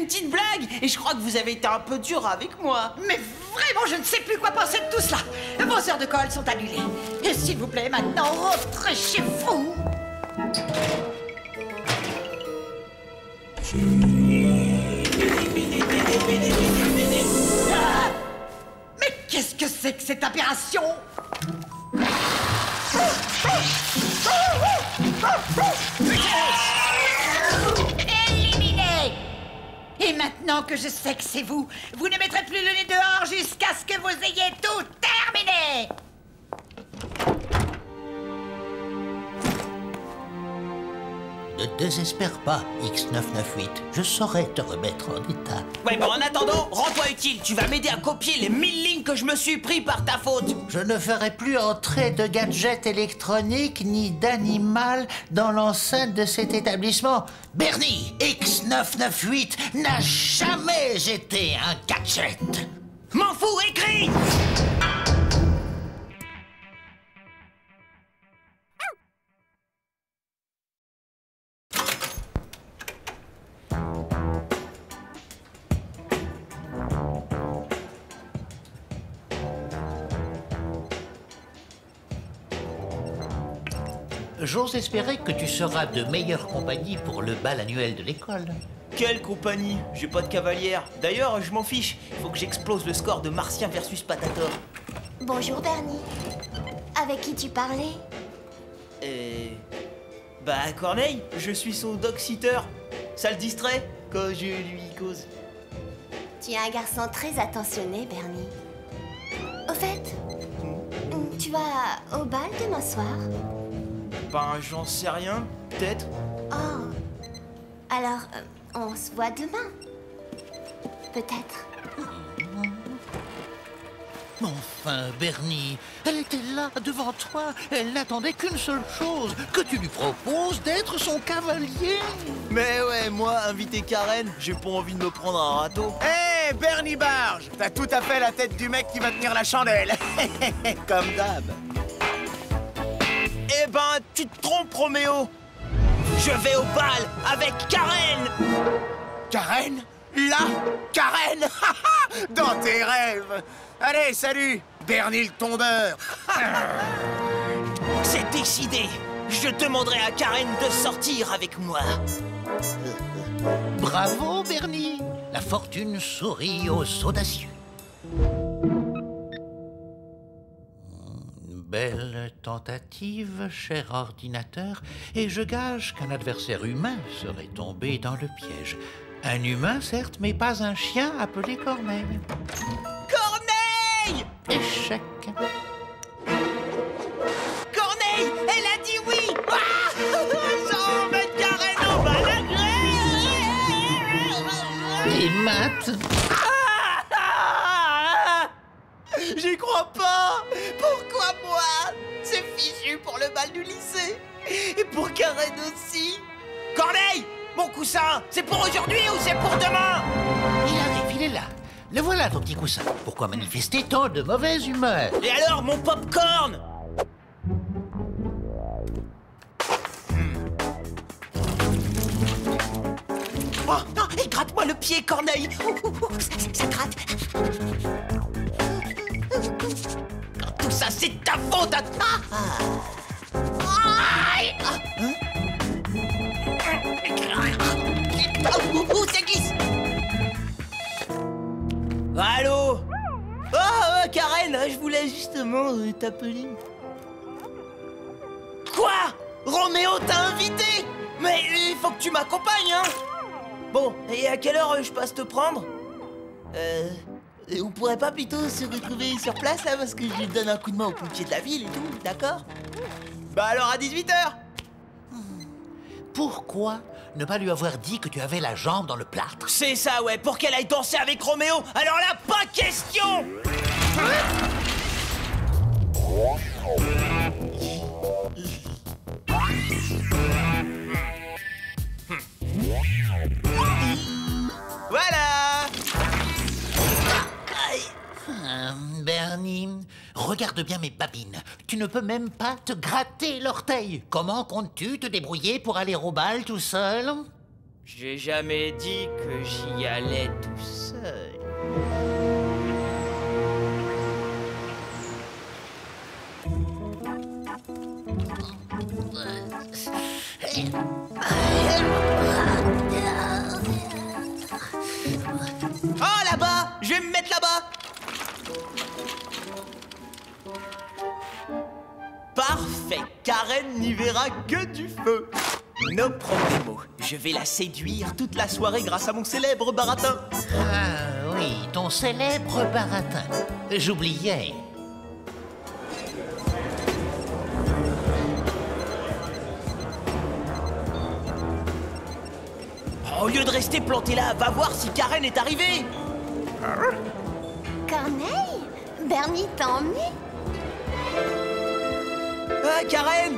une petite blague et je crois que vous avez été un peu dur avec moi. Mais vraiment, je ne sais plus quoi penser de tout cela. Vos heures de colle sont annulées. Et s'il vous plaît, maintenant, rentrez chez vous. Ah! Mais qu'est-ce que c'est que cette aberration? Éliminé! Et maintenant que je sais que c'est vous, vous ne mettrez plus le nez dehors jusqu'à ce que vous ayez tout terminé! Ne désespère pas, X998. Je saurai te remettre en état. Ouais, bon, en attendant, rends-toi utile. Tu vas m'aider à copier les 1000 lignes que je me suis pris par ta faute. Je ne ferai plus entrer de gadgets électroniques ni d'animal dans l'enceinte de cet établissement. Bernie, X998 n'a jamais été un gadget. M'en fous, écris! J'ose espérer que tu seras de meilleure compagnie pour le bal annuel de l'école. Quelle compagnie? J'ai pas de cavalière. D'ailleurs, je m'en fiche. Il faut que j'explose le score de Martien versus Patator. Bonjour Bernie. Avec qui tu parlais? Bah, Corneille, je suis son dog-sitter. Ça le distrait quand je lui cause. Tu es un garçon très attentionné, Bernie. Au fait, tu vas au bal demain soir? Ben, j'en sais rien, peut-être. Oh. Alors, on se voit demain. Peut-être. Enfin, Bernie, elle était là, devant toi. Elle n'attendait qu'une seule chose, que tu lui proposes d'être son cavalier. Mais ouais, moi, inviter Karen, j'ai pas envie de me prendre un râteau. Hé, Bernie Barge, t'as tout à fait la tête du mec qui va tenir la chandelle. Comme d'hab. Eh ben, tu te trompes, Roméo. Je vais au bal avec Karen. Karen? Là? Karen? Dans tes rêves. Allez, salut, Bernie le tondeur. C'est décidé. Je demanderai à Karen de sortir avec moi. Bravo, Bernie. La fortune sourit aux audacieux. Belle tentative, cher ordinateur, et je gage qu'un adversaire humain serait tombé dans le piège. Un humain, certes, mais pas un chien appelé Corneille. Corneille! Échec. Corneille, elle a dit oui! Ah! J'emmène Karen au bal. Et Matt? J'y crois pas! Pourquoi moi? C'est fichu pour le bal du lycée! Et pour Karen aussi! Corneille! Mon coussin! C'est pour aujourd'hui ou c'est pour demain? Il arrive, il est là. Le voilà, ton petit coussin. Pourquoi manifester tant de mauvaise humeur? Et alors, mon popcorn? Oh non! Et gratte-moi le pied, Corneille! Ça gratte! Tout ça, c'est ta faute! Où ça glisse? Allô? Oh, Karen, je voulais justement t'appeler. Quoi? Roméo t'a invité? Mais il faut que tu m'accompagnes, hein? Bon, et à quelle heure je passe te prendre? On pourrait pas plutôt se retrouver sur place, là, parce que je donne un coup de main aux pompiers de la ville et tout, d'accord? Bah alors à 18h. Pourquoi ne pas lui avoir dit que tu avais la jambe dans le plâtre? C'est ça, ouais, pour qu'elle aille danser avec Roméo. Alors là, pas question. Voilà. Bernie, regarde bien mes babines. Tu ne peux même pas te gratter l'orteil. Comment comptes-tu te débrouiller pour aller au bal tout seul? J'ai jamais dit que j'y allais tout seul. Oh, là-bas! Je vais me mettre là-bas! Parfait! Karen n'y verra que du feu! No problemo. Je vais la séduire toute la soirée grâce à mon célèbre baratin. Ah oui, ton célèbre baratin. J'oubliais. Au lieu de rester planté là, va voir si Karen est arrivée. Corneille? Bernie t'a emmené? Ah, Karen,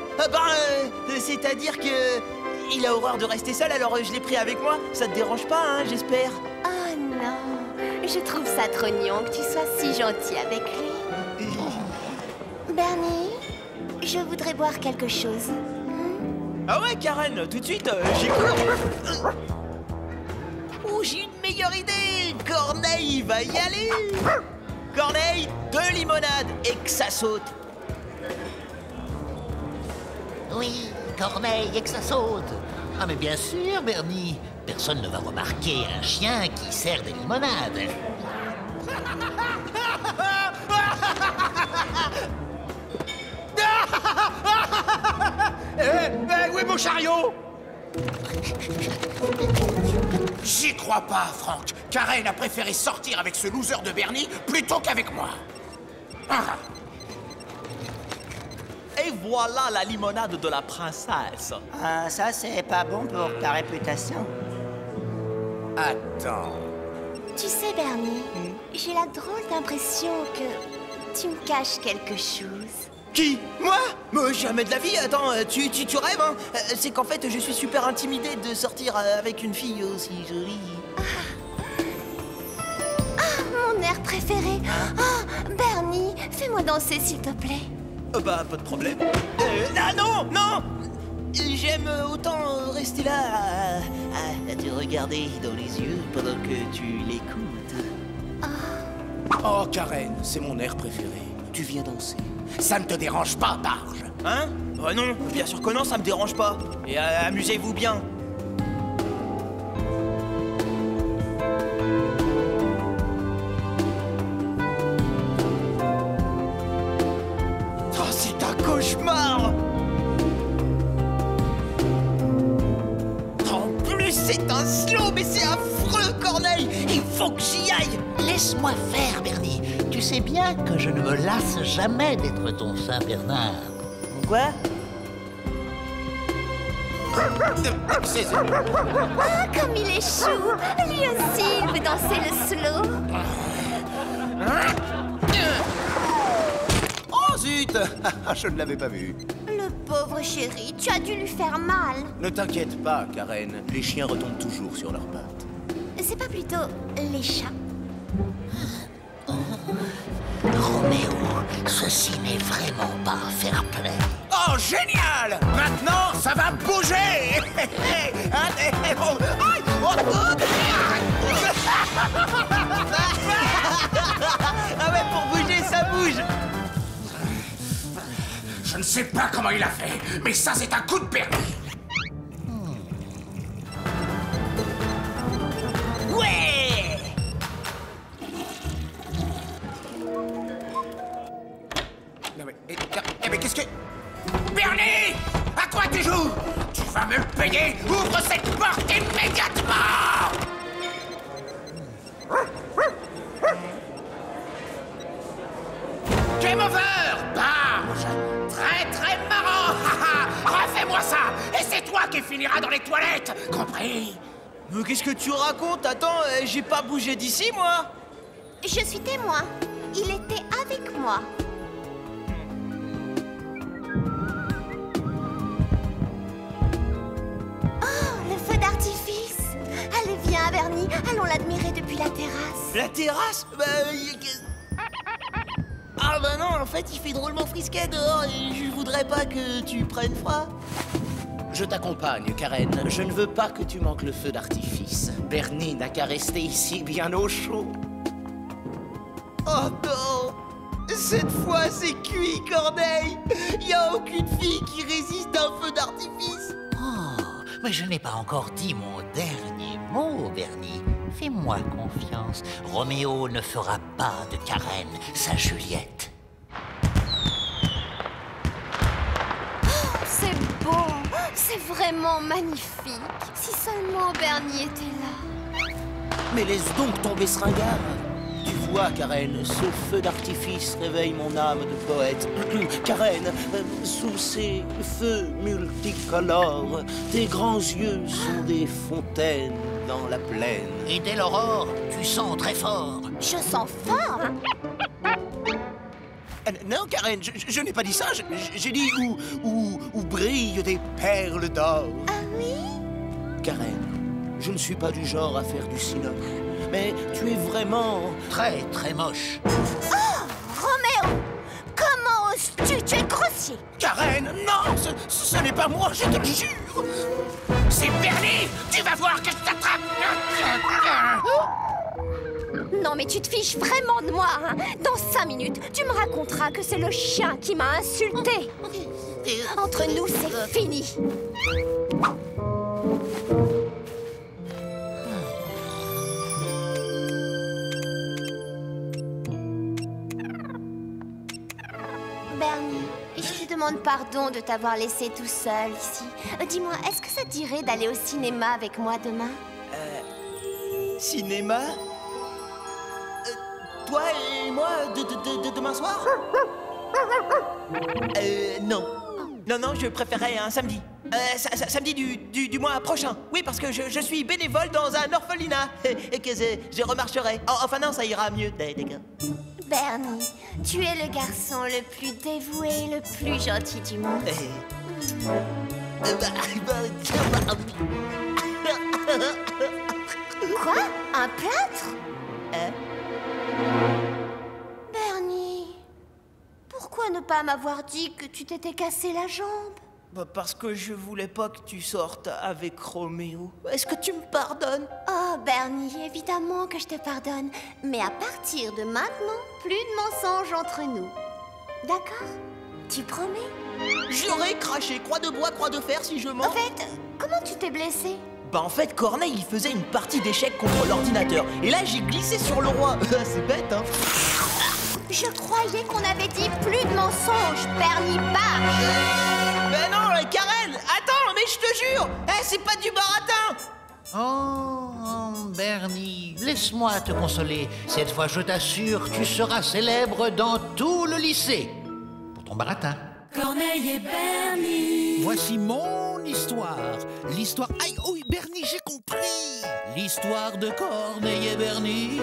c'est-à-dire que... il a horreur de rester seul, alors je l'ai pris avec moi. Ça te dérange pas, hein, j'espère? Oh non, je trouve ça trop mignon que tu sois si gentil avec lui. Bernie, je voudrais boire quelque chose. Ah ouais, Karen, tout de suite, j'écoute. Oh, j'ai une meilleure idée. Corneille va y aller. Corneille, 2 limonades et que ça saute. Oui, Corneille, et que ça saute. Ah mais bien sûr, Bernie. Personne ne va remarquer un chien qui sert des limonades. Où est mon chariot? J'y crois pas, Franck. Karen a préféré sortir avec ce loser de Bernie plutôt qu'avec moi. Ah. Et voilà la limonade de la princesse. Ah, ça, c'est pas bon pour ta réputation. Attends. Tu sais, Bernie, j'ai la drôle d'impression que tu me caches quelque chose. Qui? Moi? Mais jamais de la vie. Attends, tu rêves, hein? C'est qu'en fait, je suis super intimidé de sortir avec une fille aussi jolie. Ah, mon air préféré. Ah, Bernie, fais-moi danser, s'il te plaît. Bah, pas de problème. Ah non, non! J'aime autant rester là à te regarder dans les yeux pendant que tu l'écoutes. Oh, Karen, c'est mon air préféré. Tu viens danser. Ça ne te dérange pas, Barge? Hein? Non, bien sûr que non, ça me dérange pas. Et amusez-vous bien. Oh, c'est un cauchemar! En plus, c'est un slow, mais c'est affreux, Corneille! Il faut que j'y aille! Laisse-moi faire, Bernie. Tu sais bien que je ne me lasse jamais d'être ton Saint-Bernard. Quoi? Ah, comme il est chou. Lui aussi, il veut danser le slow. Oh zut! Je ne l'avais pas vu. Le pauvre chéri, tu as dû lui faire mal. Ne t'inquiète pas, Karen. Les chiens retombent toujours sur leurs pattes. C'est pas plutôt les chats? Roméo, ceci n'est vraiment pas un fair play. Oh, génial! Maintenant, ça va bouger! Ah ouais, pour bouger, ça bouge! Je ne sais pas comment il a fait, mais ça, c'est un coup de permis! Ouais! Mais qu'est-ce que... Bernie! À quoi tu joues? Tu vas me le payer! Ouvre cette porte immédiatement! Game over! Barge! Très très marrant! Refais-moi ça! Et c'est toi qui finiras dans les toilettes! Compris? Mais qu'est-ce que tu racontes? Attends, j'ai pas bougé d'ici, moi! Je suis témoin. Il était avec moi. D'artifice. Allez, viens, Bernie. Allons l'admirer depuis la terrasse. La terrasse? Ah bah non, en fait, il fait drôlement frisquet dehors et je voudrais pas que tu prennes froid. Je t'accompagne, Karen. Je ne veux pas que tu manques le feu d'artifice. Bernie n'a qu'à rester ici bien au chaud. Oh non! Cette fois, c'est cuit, Corneille! Y a aucune fille qui résiste à un feu d'artifice! Oh, mais je n'ai pas encore dit mon dernier mot, Bernie. Fais-moi confiance. Roméo ne fera pas de Karen sa Juliette. C'est beau, c'est vraiment magnifique. Si seulement Bernie était là. Mais laisse donc tomber ce ringard. Tu vois, Karen, ce feu d'artifice réveille mon âme de poète. Karen, sous ces feux multicolores, tes grands yeux sont des fontaines dans la plaine. Et dès l'aurore, tu sens très fort. Je sens fort. Non, Karen, je n'ai pas dit ça. J'ai dit où brillent des perles d'or. Ah oui? Karen, je ne suis pas du genre à faire du cinoche. Mais tu es vraiment très, très moche. Oh, Roméo! Comment oses-tu? Tu es grossier! Karen, non! Ce n'est pas moi, je te le jure! C'est Bernie! Tu vas voir que je t'attrape! Non, mais tu te fiches vraiment de moi, hein? Dans 5 minutes, tu me raconteras que c'est le chien qui m'a insulté. Entre nous, c'est fini. Bernie, je te demande pardon de t'avoir laissé tout seul ici. Dis-moi, est-ce que ça te dirait d'aller au cinéma avec moi demain? Cinéma? Toi et moi demain soir? Non. Non, je préférais un samedi. Samedi du mois prochain. Oui, parce que je suis bénévole dans un orphelinat. Et que je remarcherai. Enfin non, ça ira mieux, d'accord. Bernie, tu es le garçon le plus dévoué, le plus gentil du monde. Quoi? Un plâtre? Bernie, pourquoi ne pas m'avoir dit que tu t'étais cassé la jambe? Parce que je voulais pas que tu sortes avec Roméo. Est-ce que tu me pardonnes? Oh, Bernie, évidemment que je te pardonne. Mais à partir de maintenant, plus de mensonges entre nous. D'accord? Tu promets? J'aurais craché croix de bois, croix de fer si je mens. En fait, comment tu t'es blessé? En fait, Corneille, il faisait une partie d'échecs contre l'ordinateur. Et là, j'ai glissé sur le roi. C'est bête, hein? Je croyais qu'on avait dit plus de mensonges, Bernie Barge. Mais non, Karen, attends, mais je te jure, c'est pas du baratin. Oh, Bernie, laisse-moi te consoler. Cette fois, je t'assure, tu seras célèbre dans tout le lycée. Pour ton baratin. Corneille et Bernie. Voici mon histoire. L'histoire... Aïe, oui, Bernie, j'ai compris. L'histoire de Corneille et Bernie.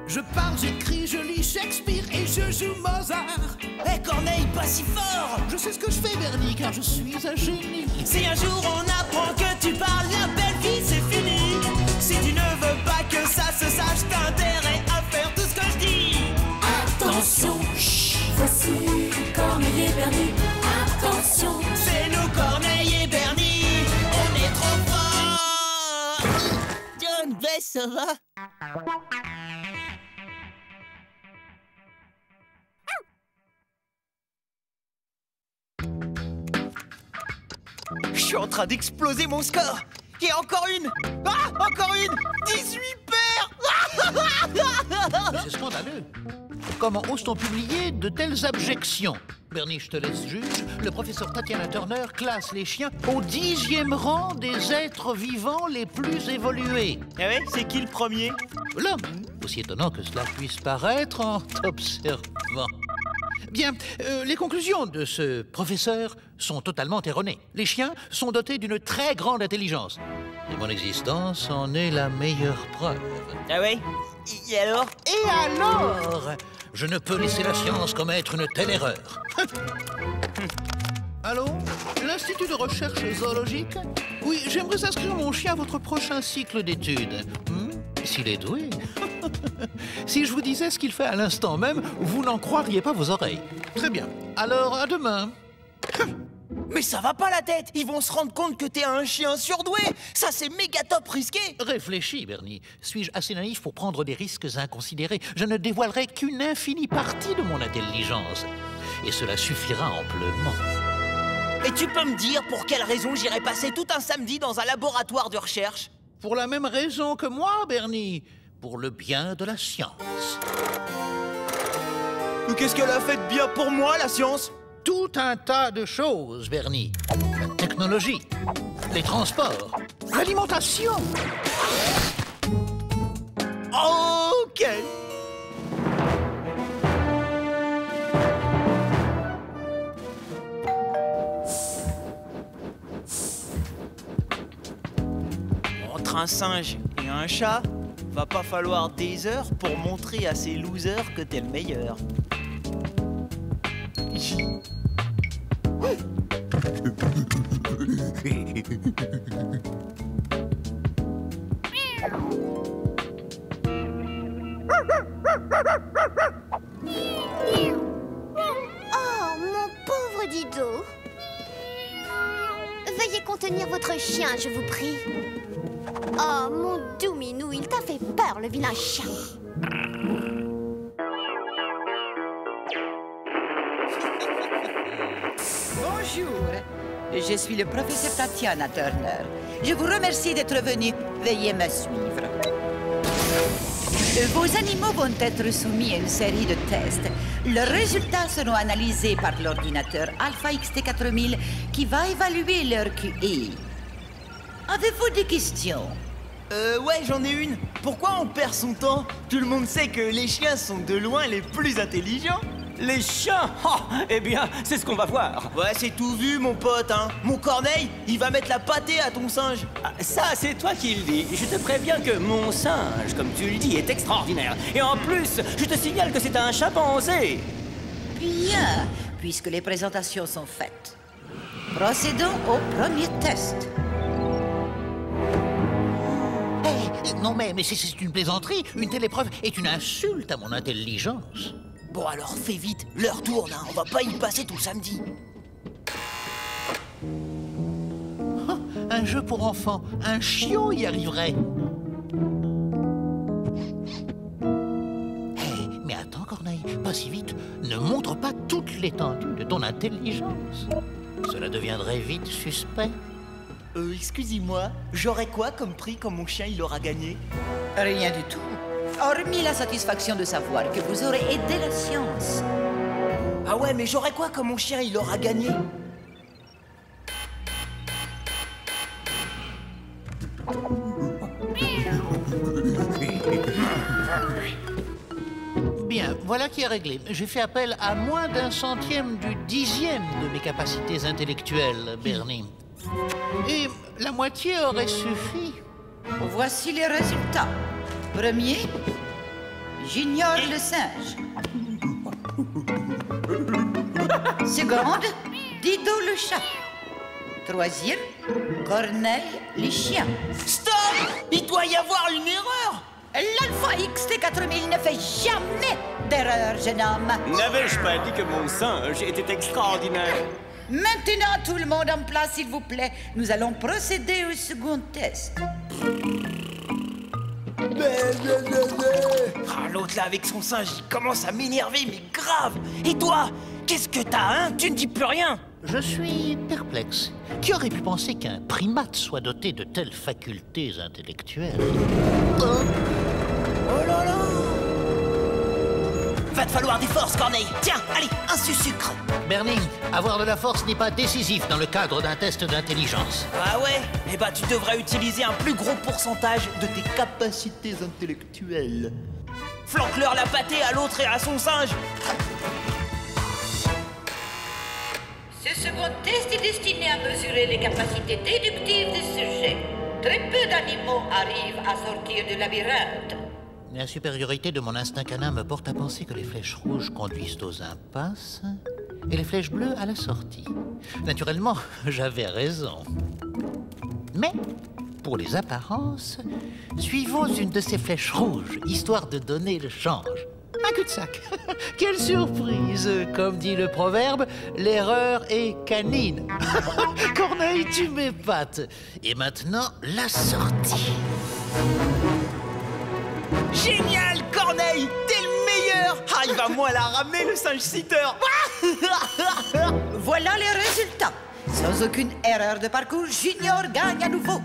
Je parle, j'écris, je lis Shakespeare et je joue Mozart. Corneille, pas si fort. Je sais ce que je fais, Bernie, car je suis un génie. Si un jour on apprend que tu parles, la belle vie, c'est fini. Si tu ne veux pas que ça se sache, t'as intérêt à faire tout ce que je dis. Attention, chut. Voici Corneille et Bernie. Attention, c'est nous, Corneille et Bernie. On est trop forts. John Bess, ça va? Je suis en train d'exploser mon score. Et encore une. Ah, encore une. 18 paires. C'est scandaleux. Comment ose-t-on publier de telles abjections? Bernie, je te laisse juge. Le professeur Tatiana Turner classe les chiens au 10e rang des êtres vivants les plus évolués. Ah ouais, c'est qui le premier? L'homme. Aussi étonnant que cela puisse paraître en t'observant. Bien, les conclusions de ce professeur sont totalement erronées. Les chiens sont dotés d'une très grande intelligence. Et mon existence en est la meilleure preuve. Ah ouais? Et alors? Et alors? Je ne peux laisser la science commettre une telle erreur. Allô? L'Institut de recherche zoologique? Oui, j'aimerais inscrire mon chien à votre prochain cycle d'études. S'il est doué. Si je vous disais ce qu'il fait à l'instant même, vous n'en croiriez pas vos oreilles. Très bien. Alors, à demain. Mais ça va pas la tête. Ils vont se rendre compte que t'es un chien surdoué. Ça, c'est méga top risqué. Réfléchis, Bernie. Suis-je assez naïf pour prendre des risques inconsidérés? Je ne dévoilerai qu'une infinie partie de mon intelligence. Et cela suffira amplement. Et tu peux me dire pour quelle raison j'irai passer tout un samedi dans un laboratoire de recherche? Pour la même raison que moi, Bernie. Pour le bien de la science. Qu'est-ce qu'elle a fait de bien pour moi, la science? Tout un tas de choses, Bernie. La technologie, les transports, l'alimentation. Ok. Entre un singe et un chat, va pas falloir des heures pour montrer à ces losers que t'es le meilleur. Oh, mon pauvre Dido. Veuillez contenir votre chien, je vous prie. Oh, mon doux minou, il t'a fait peur, le vilain chien. Bonjour, je suis le professeur Tatiana Turner. Je vous remercie d'être venu. Veuillez me suivre. Vos animaux vont être soumis à une série de tests. Leurs résultats seront analysés par l'ordinateur Alpha XT4000 qui va évaluer leur QI. Avez-vous des questions? Ouais, j'en ai une. Pourquoi on perd son temps? Tout le monde sait que les chiens sont de loin les plus intelligents. Les chiens? Oh, eh bien, c'est ce qu'on va voir. Ouais, c'est tout vu, mon pote, hein. Mon Corneille, il va mettre la pâtée à ton singe. Ah, ça, c'est toi qui le dis. Je te préviens que mon singe, comme tu le dis, est extraordinaire. Et en plus, je te signale que c'est un chimpanzé. Bien, puisque les présentations sont faites. Procédons au premier test. Non mais c'est une plaisanterie. Une telle épreuve est une insulte à mon intelligence. Bon alors fais vite, l'heure tourne, hein. On va pas y passer tout le samedi. Oh, un jeu pour enfants, un chiot y arriverait. Hey, mais attends Corneille, pas si vite. Ne montre pas toute l'étendue de ton intelligence. Cela deviendrait vite suspect. Excusez-moi, j'aurais quoi comme prix quand mon chien il aura gagné? Rien du tout. Hormis la satisfaction de savoir que vous aurez aidé la science. Ah ouais, mais j'aurais quoi quand mon chien il aura gagné? Bien, voilà qui est réglé. J'ai fait appel à moins d'un centième du dixième de mes capacités intellectuelles, Bernie. Et la moitié aurait suffi. Voici les résultats. Premier, j'ignore le singe. Seconde, Dido le chat. Troisième, Corneille les chiens. Stop! Il doit y avoir une erreur! L'Alpha XT4000 ne fait jamais d'erreur, jeune homme. N'avais-je pas dit que mon singe était extraordinaire? Maintenant, tout le monde en place, s'il vous plaît. Nous allons procéder au second test. Ah, l'autre là avec son singe, il commence à m'énerver, mais grave. Et toi, qu'est-ce que t'as, hein? Tu ne dis plus rien. Je suis perplexe. Qui aurait pu penser qu'un primate soit doté de telles facultés intellectuelles? Oh là là! Va te falloir des forces, Corneille. Tiens, allez, un sucre. Bernie, avoir de la force n'est pas décisif dans le cadre d'un test d'intelligence. Ah ouais? Eh ben, tu devrais utiliser un plus gros pourcentage de tes capacités intellectuelles. Flanque-leur la pâtée à l'autre et à son singe. Ce second test est destiné à mesurer les capacités déductives des sujets. Très peu d'animaux arrivent à sortir du labyrinthe. La supériorité de mon instinct canin me porte à penser que les flèches rouges conduisent aux impasses et les flèches bleues à la sortie. Naturellement, j'avais raison. Mais, pour les apparences, suivons une de ces flèches rouges, histoire de donner le change. Un cul-de-sac. Quelle surprise! Comme dit le proverbe, l'erreur est canine. Corneille, tu m'épates. Et maintenant, la sortie. Génial, Corneille! T'es le meilleur! Ah, il va moins la ramener, le singe citeur! Voilà les résultats. Sans aucune erreur de parcours, Junior gagne à nouveau.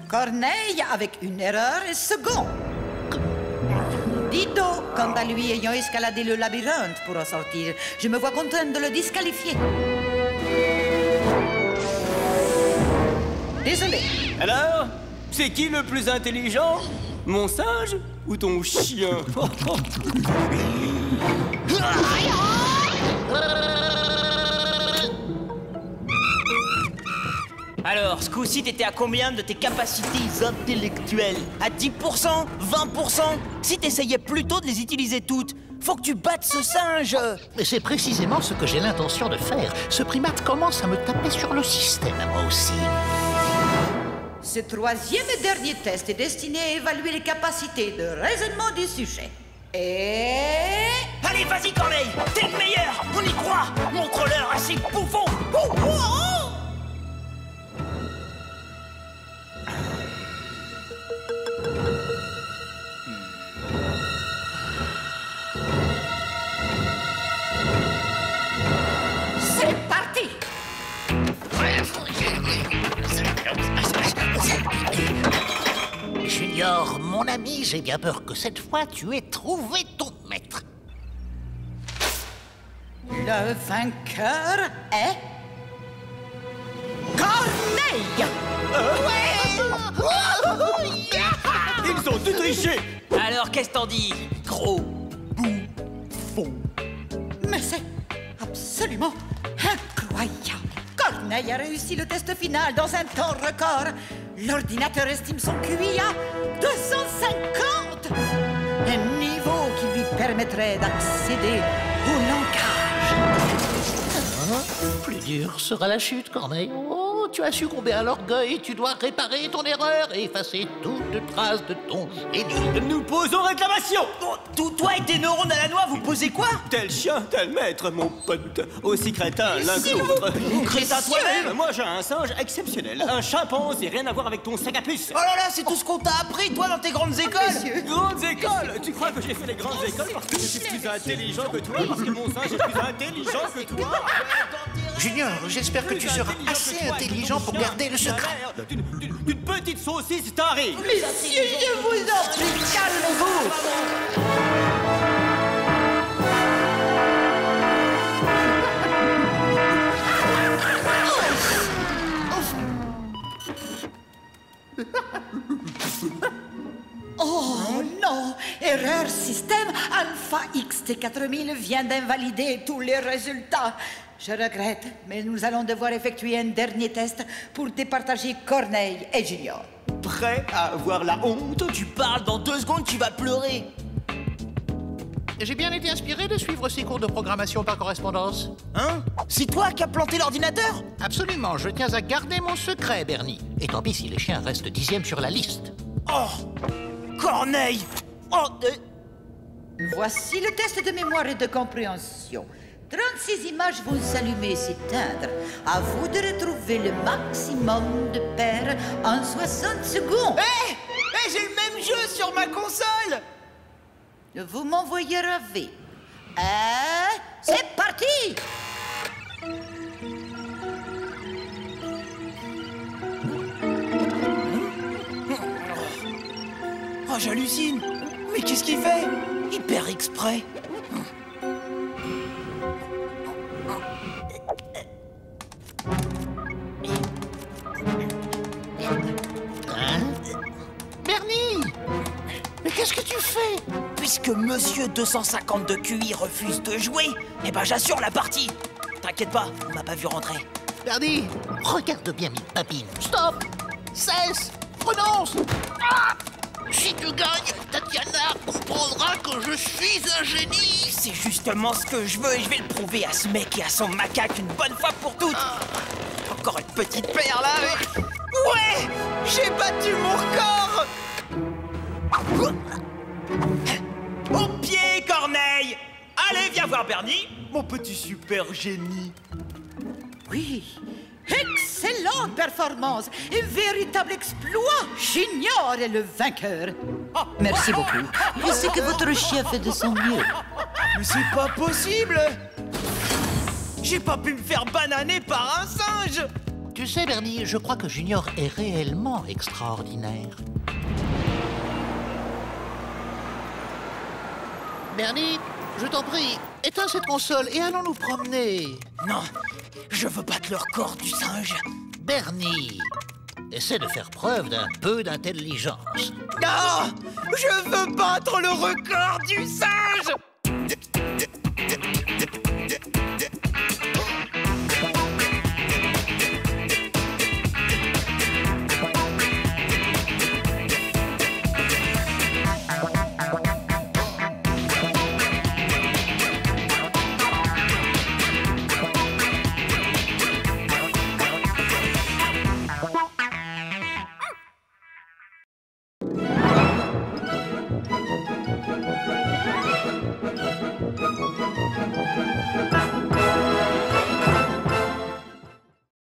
Corneille, avec une erreur, est second. Dido, quant à lui, ayant escaladé le labyrinthe pour en sortir, je me vois contrainte de le disqualifier. Désolé. Alors, c'est qui le plus intelligent? Mon singe ou ton chien? Alors, ce coup-ci, t'étais à combien de tes capacités intellectuelles? À 10%? 20%? Si t'essayais plutôt de les utiliser toutes, faut que tu battes ce singe! Mais c'est précisément ce que j'ai l'intention de faire. Ce primate commence à me taper sur le système, moi aussi. Ce troisième et dernier test est destiné à évaluer les capacités de raisonnement du sujet. Et... Allez, vas-y, Corneille! T'es le meilleur! On y croit! Montre-leur à ces bouffons! C'est parti! Junior, mon ami, j'ai bien peur que cette fois tu aies trouvé ton maître. Le vainqueur est... Corneille! Ils ont tout triché! Alors, qu'est-ce que t'en dis, gros bouffon? Mais c'est absolument incroyable! Corneille a réussi le test final dans un temps record. L'ordinateur estime son QI à 250! Un niveau qui lui permettrait d'accéder au langage. Plus dur sera la chute, Corneille. Oh, tu as succombé à l'orgueil. Tu dois réparer ton erreur et effacer toute trace de ton génie. Nous posons réclamation! Toi et tes neurones à la noix, vous posez quoi? Tel chien, tel maître, mon pote. Aussi crétin l'un que l'autre. Crétin toi-même? Moi, j'ai un singe exceptionnel. Un chimpanzé, rien à voir avec ton sac à puce. Oh là là, c'est tout ce qu'on t'a appris, toi, dans tes grandes écoles! Grandes écoles? Tu crois que j'ai fait les grandes écoles parce que je suis plus intelligent que toi? Parce que mon singe est plus intelligent que toi? Junior, j'espère que tu seras assez intelligent pour garder le secret. D'une petite saucisse tarée. Messieurs, je vous en prie, calmez-vous! Oh non! Erreur système Alpha XT4000 vient d'invalider tous les résultats. Je regrette, mais nous allons devoir effectuer un dernier test pour départager Corneille et Junior. Prêt à avoir la honte? Tu parles, dans 2 secondes, tu vas pleurer! J'ai bien été inspiré de suivre ces cours de programmation par correspondance. Hein? C'est toi qui as planté l'ordinateur? Absolument, je tiens à garder mon secret, Bernie. Et tant pis si les chiens restent 10e sur la liste. Oh! Corneille! Oh! Voici le test de mémoire et de compréhension. 36 images vont s'allumer et s'éteindre. À vous de retrouver le maximum de paires en 60 secondes. Hé! J'ai le même jeu sur ma console! Vous m'envoyez rêver. C'est parti! Oh, j'hallucine! Mais qu'est-ce qu'il fait? Il perd exprès. Bernie! Mais qu'est-ce que tu fais? Puisque Monsieur 250 de QI refuse de jouer, eh ben j'assure la partie. T'inquiète pas, on m'a pas vu rentrer. Bernie, regarde bien mes babines. Stop! Cesse! Renonce! Ah! Si tu gagnes, Tatiana comprendra que je suis un génie. C'est justement ce que je veux et je vais le prouver à ce mec et à son macaque une bonne fois pour toutes. Encore une petite paire là. Ouais! J'ai battu mon record! Viens voir Bernie, mon petit super génie. Oui, excellente performance et véritable exploit. Junior est le vainqueur. Merci beaucoup. Je sais que votre chien fait de son mieux. Mais c'est pas possible. J'ai pas pu me faire bananer par un singe. Tu sais, Bernie, je crois que Junior est réellement extraordinaire. Bernie, je t'en prie, éteins cette console et allons nous promener. Non, je veux battre le record du singe. Bernie, essaie de faire preuve d'un peu d'intelligence. Non, je veux battre le record du singe.